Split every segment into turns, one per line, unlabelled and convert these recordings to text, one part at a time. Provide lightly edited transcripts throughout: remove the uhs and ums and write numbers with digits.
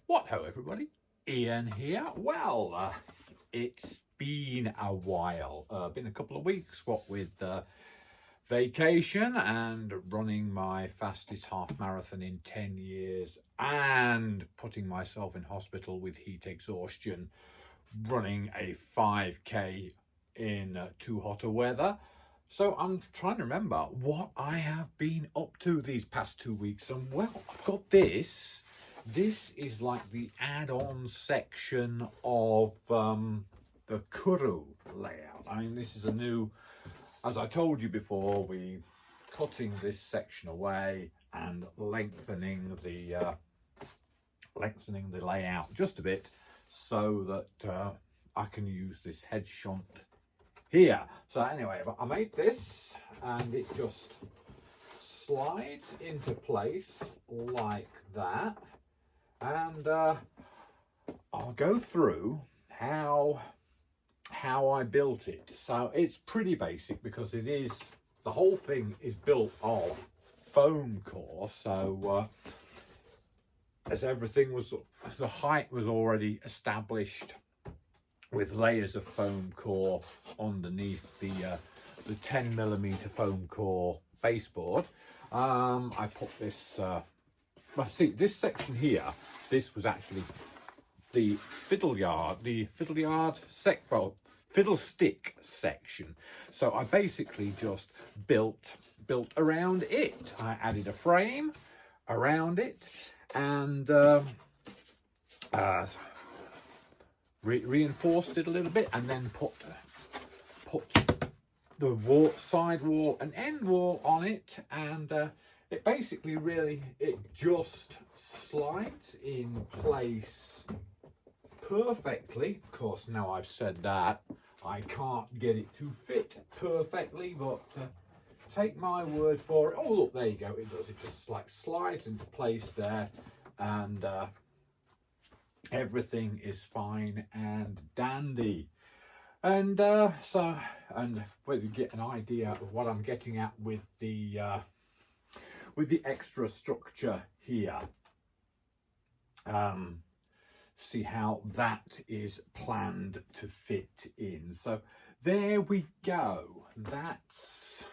What ho everybody, Ian here. It's been a while, been a couple of weeks what with vacation and running my fastest half marathon in 10 years and putting myself in hospital with heat exhaustion, running a 5k in too hot a weather. So I'm trying to remember what I have been up to these past 2 weeks, and well, I've got this. This is like the add-on section of the Kuru layout. I mean, this is a new, as I told you before, we cutting this section away and lengthening the layout just a bit so that I can use this head shunt here. So anyway, I made this and it just slides into place like that, and I'll go through how I built it. So it's pretty basic because the whole thing is built of foam core. So as everything was, the height was already established with layers of foam core underneath the 10mm foam core baseboard. I put this. Well, see, this section here. This was actually the fiddlestick section. So I basically just built around it. I added a frame around it and reinforced it a little bit, and then put the side wall and end wall on it, and it basically it just slides in place perfectly. Of course, now I've said that, I can't get it to fit perfectly, but take my word for it. Oh look, there you go, it does. It just like slides into place there, and everything is fine and dandy. And whether you get an idea of what I'm getting at with the extra structure here, see how that is planned to fit in. So there we go. That's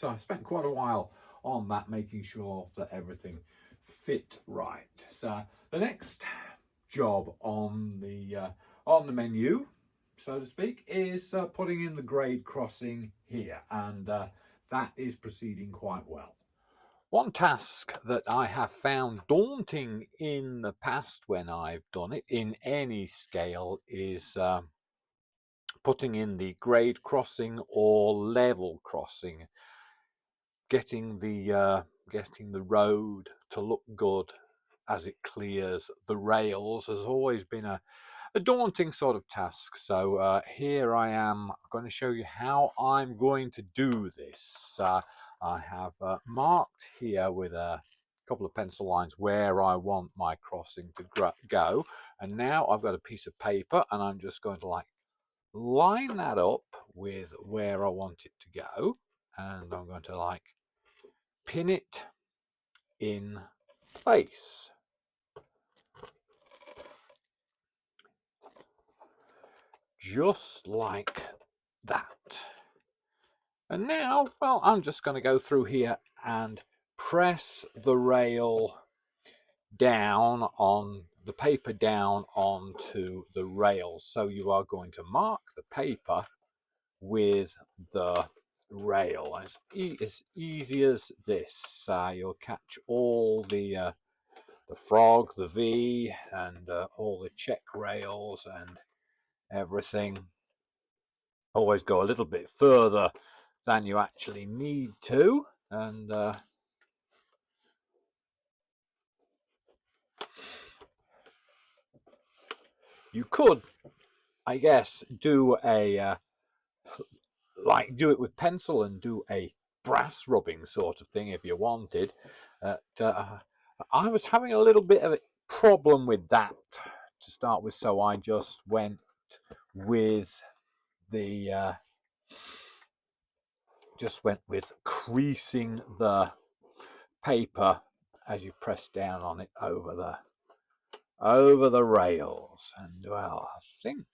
I spent quite a while on that, making sure that everything fit right. So the next job on the menu, so to speak, is putting in the grade crossing here, and that is proceeding quite well. One task that I have found daunting in the past when I've done it in any scale is putting in the grade crossing or level crossing, getting the road to look good as it clears the rails has always been a daunting sort of task. So here I am going to show you how I'm going to do this. I have marked here with a couple of pencil lines where I want my crossing to go, and now I've got a piece of paper and I'm just going to like line that up with where I want it to go, and I'm going to like pin it in place. Just like that. And now, well, I'm just going to go through here and press the rail down on the paper down onto the rails. So you are going to mark the paper with the rail. As easy as this. You'll catch all the frog, the V, and all the check rails and everything. Always go a little bit further than you actually need to, and you could, I guess, do a do it with pencil and do a brass rubbing sort of thing if you wanted. I was having a little bit of a problem with that to start with, so I just went with the creasing the paper as you press down on it over over the rails. And well, I think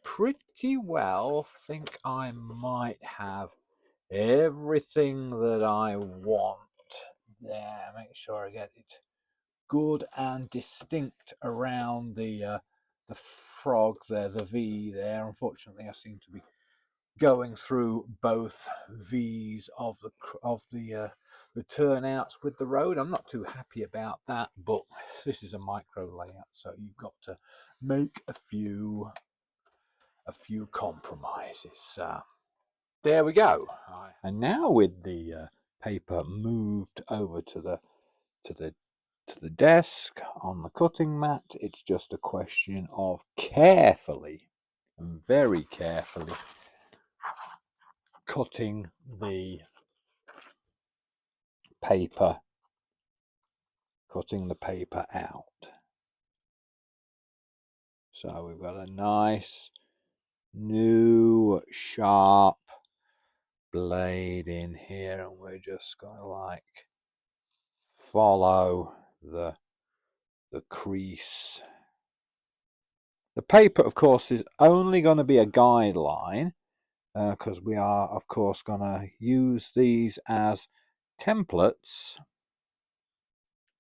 pretty well think I might have everything that I want there. Make sure I get it good and distinct around the frog there, the V there. Unfortunately, I seem to be going through both V's of the turnouts with the road. I'm not too happy about that, but this is a micro layout, so you've got to make a few compromises. There we go. And now with the paper moved over to the desk on the cutting mat, it's just a question of carefully and very carefully cutting the paper out. So we've got a nice new sharp blade in here, and we're just gonna like follow the crease. The paper, of course, is only going to be a guideline because we are, of course, going to use these as templates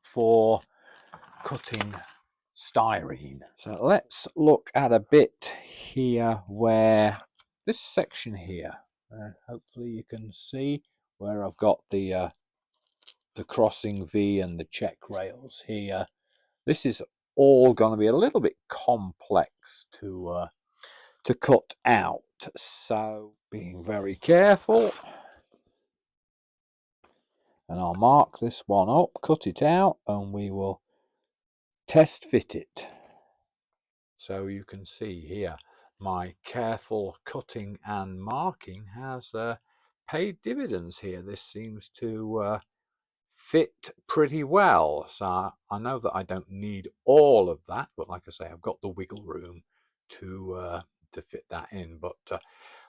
for cutting styrene. So let's look at a bit here where this section here, hopefully you can see where I've got the crossing V and the check rails here. This is all going to be a little bit complex to cut out, so being very careful. And I'll mark this one up, cut it out, and we will test fit it. So you can see here my careful cutting and marking has paid dividends here. This seems to fit pretty well. So I know that I don't need all of that, but like I say, I've got the wiggle room to fit that in. But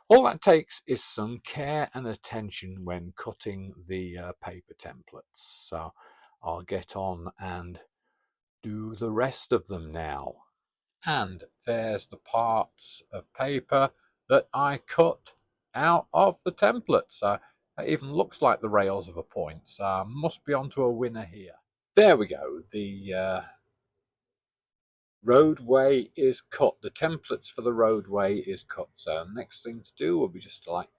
all that takes is some care and attention when cutting the paper templates. So I'll get on and do the rest of them now. And there's the parts of paper that I cut out of the template. So it even looks like the rails of a point. So I must be onto a winner here. There we go. The roadway is cut. The templates for the roadway is cut. So next thing to do will be just to like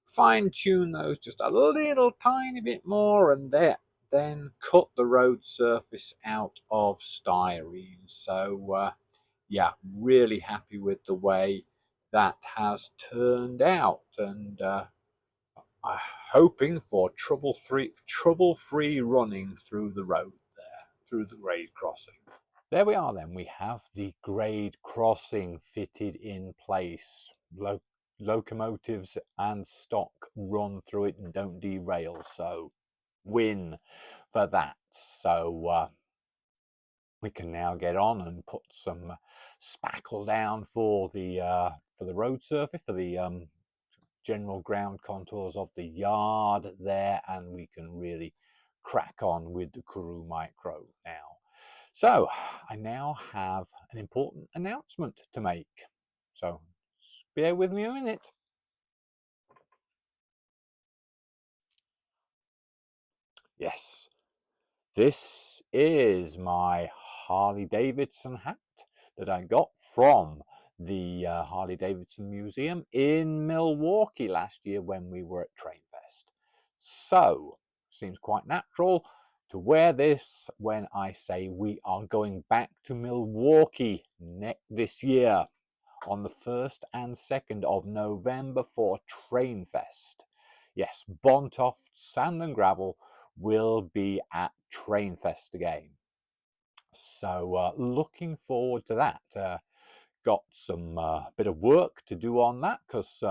fine tune those just a little tiny bit more, and then cut the road surface out of styrene. So yeah, really happy with the way that has turned out, and hoping for trouble-free running through the road there, through the grade crossing. There we are then, we have the grade crossing fitted in place. Locomotives and stock run through it and don't derail, so win for that. So we can now get on and put some spackle down for the road surface, for the general ground contours of the yard there, and we can really crack on with the Kourou Micro now. So I now have an important announcement to make. So bear with me a minute. Yes, this is my Harley Davidson hat that I got from the Harley Davidson Museum in Milwaukee last year when we were at Trainfest. So, seems quite natural to wear this when I say we are going back to Milwaukee this year on the 1st and 2nd of November for Trainfest. Yes, Bontoft Sand and Gravel will be at Trainfest again. So looking forward to that. Got some bit of work to do on that because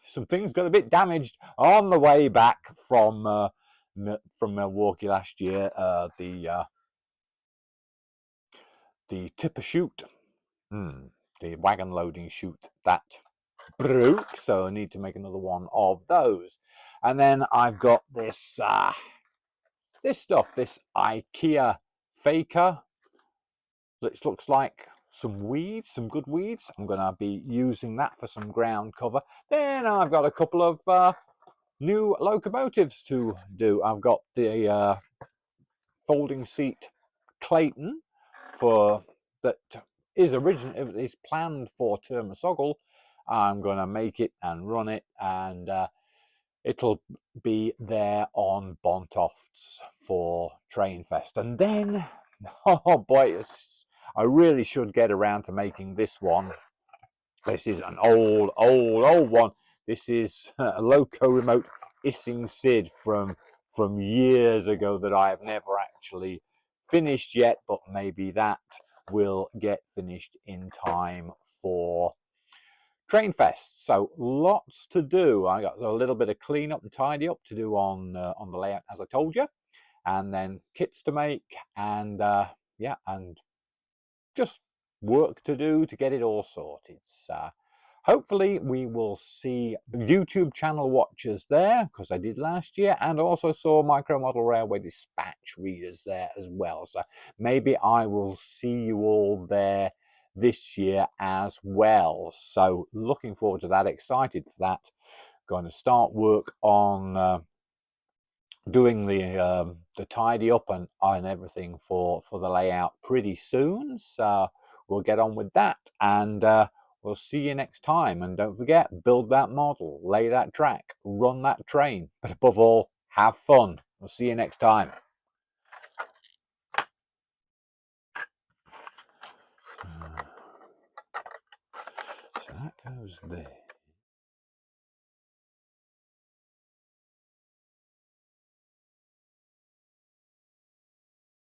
some things got a bit damaged on the way back from Milwaukee last year. The tipper chute, the wagon loading chute, that broke, so I need to make another one of those. And then I've got this this IKEA faker. This looks like some weeds, some good weeds. I'm going to be using that for some ground cover. Then I've got a couple of new locomotives to do. I've got the folding seat Clayton that is planned for Termosoggle. I'm going to make it and run it, and it'll be there on Bontofts for Trainfest. And then, oh boy, I really should get around to making this one. This is an old one. This is a Loco Remote Issing Sid from years ago that I have never actually finished yet, but maybe that will get finished in time for Trainfest. So lots to do. I got a little bit of clean up and tidy up to do on the layout, as I told you, and then kits to make, and yeah, and just work to do to get it all sorted. So hopefully we will see YouTube channel watchers there, because I did last year, and also saw Micro Model Railway Dispatch readers there as well. So maybe I will see you all there this year as well. So looking forward to that, excited for that. Going to start work on doing the tidy up and everything for the layout pretty soon. So we'll get on with that, and we'll see you next time. And don't forget, build that model, lay that track, run that train, but above all, have fun. We'll see you next time. So that goes there.